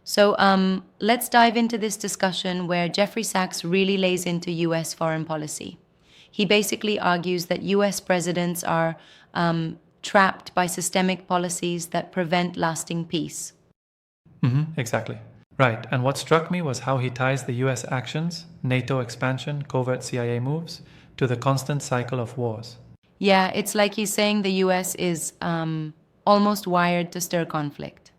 So let's dive into this discussion where Jeffrey Sachs really lays into US foreign policy. He basically argues that US presidents are trapped by systemic policies that prevent lasting peace. Exactly. Right. And what struck me was how he ties the US actions, NATO expansion, covert CIA moves, to the constant cycle of wars. Yeah, it's like he's saying the US is almost wired to stir conflict.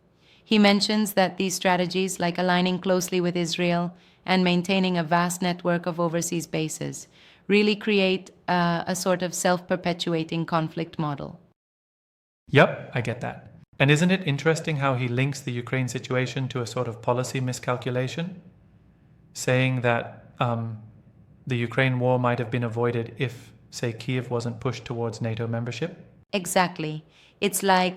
He mentions that these strategies, like aligning closely with Israel and maintaining a vast network of overseas bases, really create a sort of self perpetuating conflict model. Yep, I get that. And isn't it interesting how he links the Ukraine situation to a sort of policy miscalculation? Saying that the Ukraine war might have been avoided if, say, Kiev wasn't pushed towards NATO membership? Exactly. It's like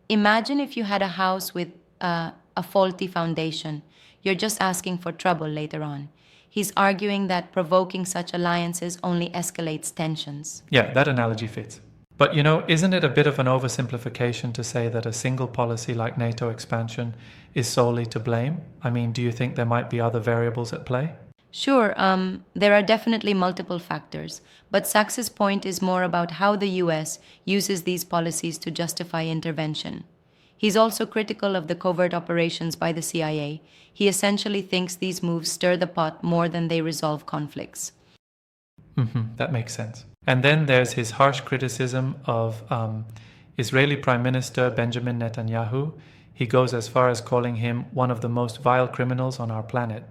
imagine if you had a house with a faulty foundation. You're just asking for trouble later on. He's arguing that provoking such alliances only escalates tensions. Yeah, that analogy fits. But isn't it a bit of an oversimplification to say that a single policy like NATO expansion is solely to blame? I mean, do you think there might be other variables at play? Sure, there are definitely multiple factors, but Sachs's point is more about how the US uses these policies to justify intervention. He's also critical of the covert operations by the CIA. He essentially thinks these moves stir the pot more than they resolve conflicts. That makes sense. And then there's his harsh criticism of Israeli Prime Minister Benjamin Netanyahu. He goes as far as calling him one of the most vile criminals on our planet.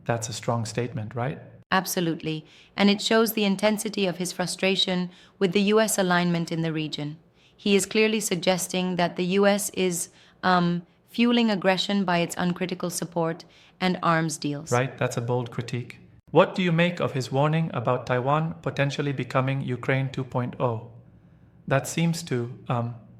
That's a strong statement, right? Absolutely, and it shows the intensity of his frustration with the US alignment in the region. He is clearly suggesting that the US is fueling aggression by its uncritical support and arms deals. Right, that's a bold critique. What do you make of his warning about Taiwan potentially becoming Ukraine 2.0? That seems to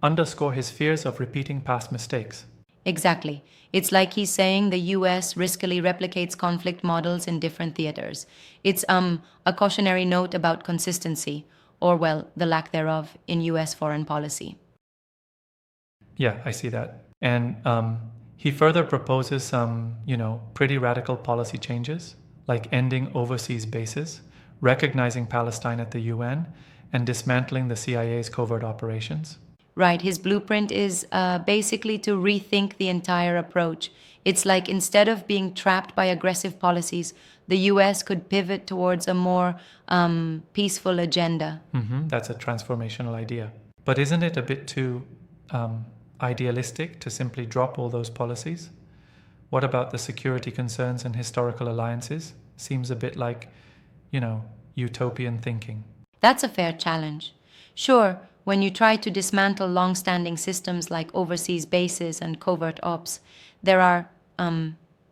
underscore his fears of repeating past mistakes. Exactly. It's like he's saying the US riskily replicates conflict models in different theaters. It's a cautionary note about consistency, or, well, the lack thereof, in US foreign policy. Yeah, I see that. And he further proposes some, pretty radical policy changes, like ending overseas bases, recognizing Palestine at the UN, and dismantling the CIA's covert operations. Right, his blueprint is basically to rethink the entire approach. It's like instead of being trapped by aggressive policies, the US could pivot towards a more peaceful agenda. That's a transformational idea. But isn't it a bit too idealistic to simply drop all those policies? What about the security concerns and historical alliances? Seems a bit like, utopian thinking. That's a fair challenge. Sure, when you try to dismantle long-standing systems like overseas bases and covert ops, there are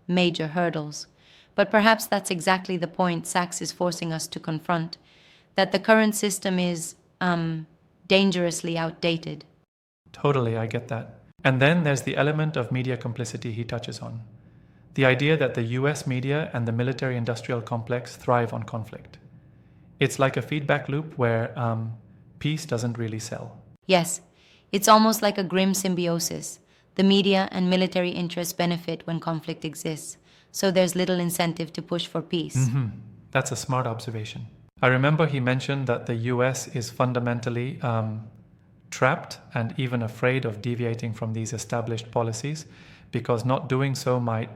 major hurdles. But perhaps that's exactly the point Sachs is forcing us to confront, that the current system is dangerously outdated. Totally, I get that. And then there's the element of media complicity he touches on. The idea that the US media and the military-industrial complex thrive on conflict. It's like a feedback loop where peace doesn't really sell. Yes, it's almost like a grim symbiosis. The media and military interests benefit when conflict exists, so there's little incentive to push for peace. That's a smart observation. I remember he mentioned that the US is fundamentally trapped and even afraid of deviating from these established policies because not doing so might,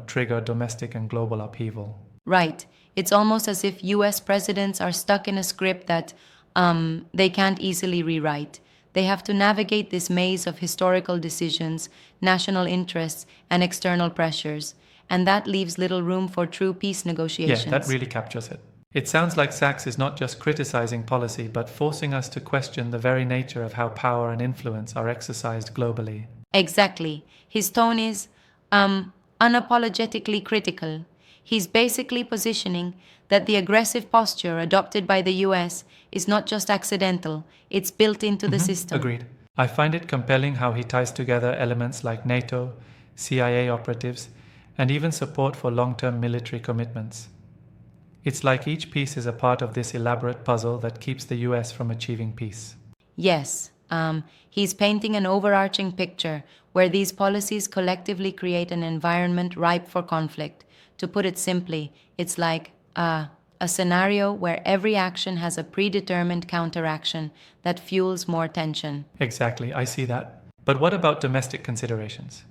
trigger domestic and global upheaval. Right. It's almost as if US presidents are stuck in a script that they can't easily rewrite. They have to navigate this maze of historical decisions, national interests, and external pressures, and that leaves little room for true peace negotiations. Yeah, that really captures it. It sounds like Sachs is not just criticizing policy, but forcing us to question the very nature of how power and influence are exercised globally. Exactly. His tone is unapologetically critical. He's basically positioning that the aggressive posture adopted by the US is not just accidental, it's built into the system. Agreed. I find it compelling how he ties together elements like NATO, CIA operatives, and even support for long-term military commitments. It's like each piece is a part of this elaborate puzzle that keeps the US from achieving peace. Yes, He's painting an overarching picture where these policies collectively create an environment ripe for conflict. To put it simply, it's like a scenario where every action has a predetermined counteraction that fuels more tension. Exactly, I see that. But what about domestic considerations?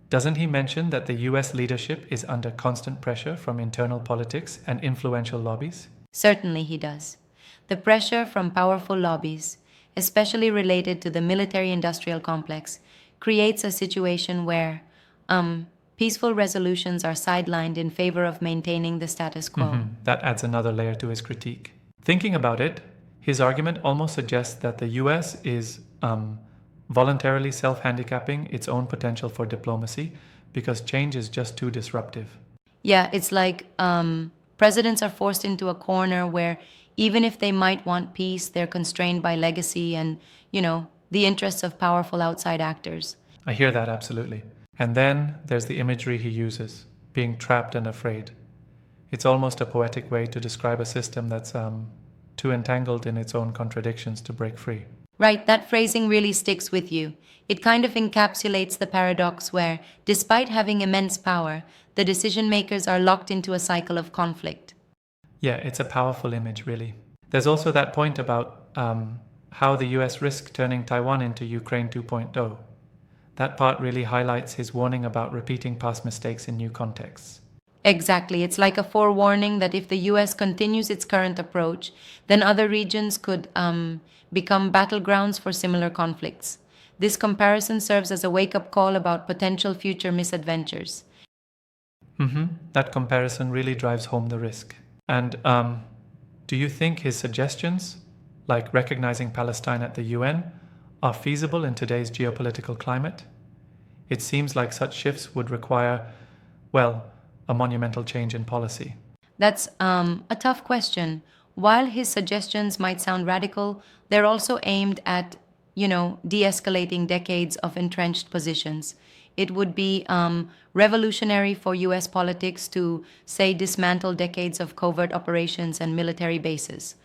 Doesn't he mention that the US leadership is under constant pressure from internal politics and influential lobbies? Certainly, he does. The pressure from powerful lobbies, especially related to the military industrial complex, creates a situation where peaceful resolutions are sidelined in favor of maintaining the status quo. That adds another layer to his critique. Thinking about it, his argument almost suggests that the US is voluntarily self handicapping its own potential for diplomacy because change is just too disruptive. Yeah, it's like presidents are forced into a corner where even if they might want peace, they're constrained by legacy and, the interests of powerful outside actors. I hear that absolutely. And then there's the imagery he uses, being trapped and afraid. It's almost a poetic way to describe a system that's too entangled in its own contradictions to break free. Right, that phrasing really sticks with you. It kind of encapsulates the paradox where, despite having immense power, the decision makers are locked into a cycle of conflict. Yeah, it's a powerful image, really. There's also that point about how the US risks turning Taiwan into Ukraine 2.0. That part really highlights his warning about repeating past mistakes in new contexts. Exactly. It's like a forewarning that if the US continues its current approach, then other regions could become battlegrounds for similar conflicts. This comparison serves as a wake up call about potential future misadventures. That comparison really drives home the risk. And do you think his suggestions, like recognizing Palestine at the UN, are feasible in today's geopolitical climate? It seems like such shifts would require, well, a monumental change in policy. That's a tough question. While his suggestions might sound radical, they're also aimed at, de escalating decades of entrenched positions. It would be revolutionary for US politics to, say, dismantle decades of covert operations and military bases.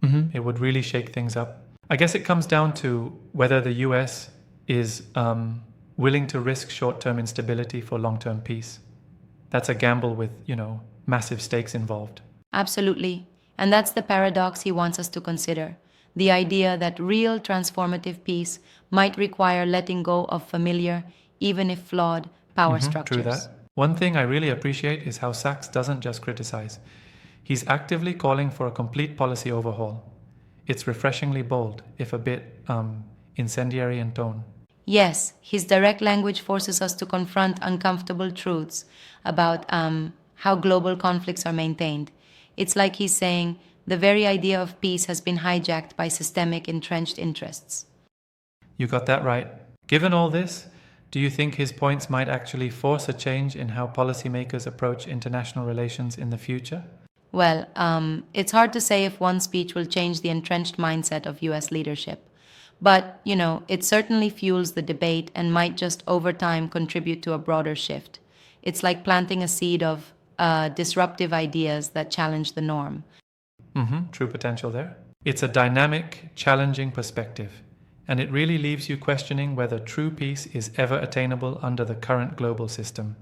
It would really shake things up. I guess it comes down to whether the US is willing to risk short-term instability for long-term peace. That's a gamble with, massive stakes involved. Absolutely. And that's the paradox he wants us to consider. The idea that real transformative peace might require letting go of familiar, even if flawed, power structures. True that. One thing I really appreciate is how Sachs doesn't just criticize. He's actively calling for a complete policy overhaul. It's refreshingly bold, if a bit incendiary in tone. Yes, his direct language forces us to confront uncomfortable truths about how global conflicts are maintained. It's like he's saying the very idea of peace has been hijacked by systemic entrenched interests. You got that right. Given all this, do you think his points might actually force a change in how policymakers approach international relations in the future? Well, it's hard to say if one speech will change the entrenched mindset of US leadership. But, it certainly fuels the debate and might just over time contribute to a broader shift. It's like planting a seed of disruptive ideas that challenge the norm. True potential there. It's a dynamic, challenging perspective, and it really leaves you questioning whether true peace is ever attainable under the current global system.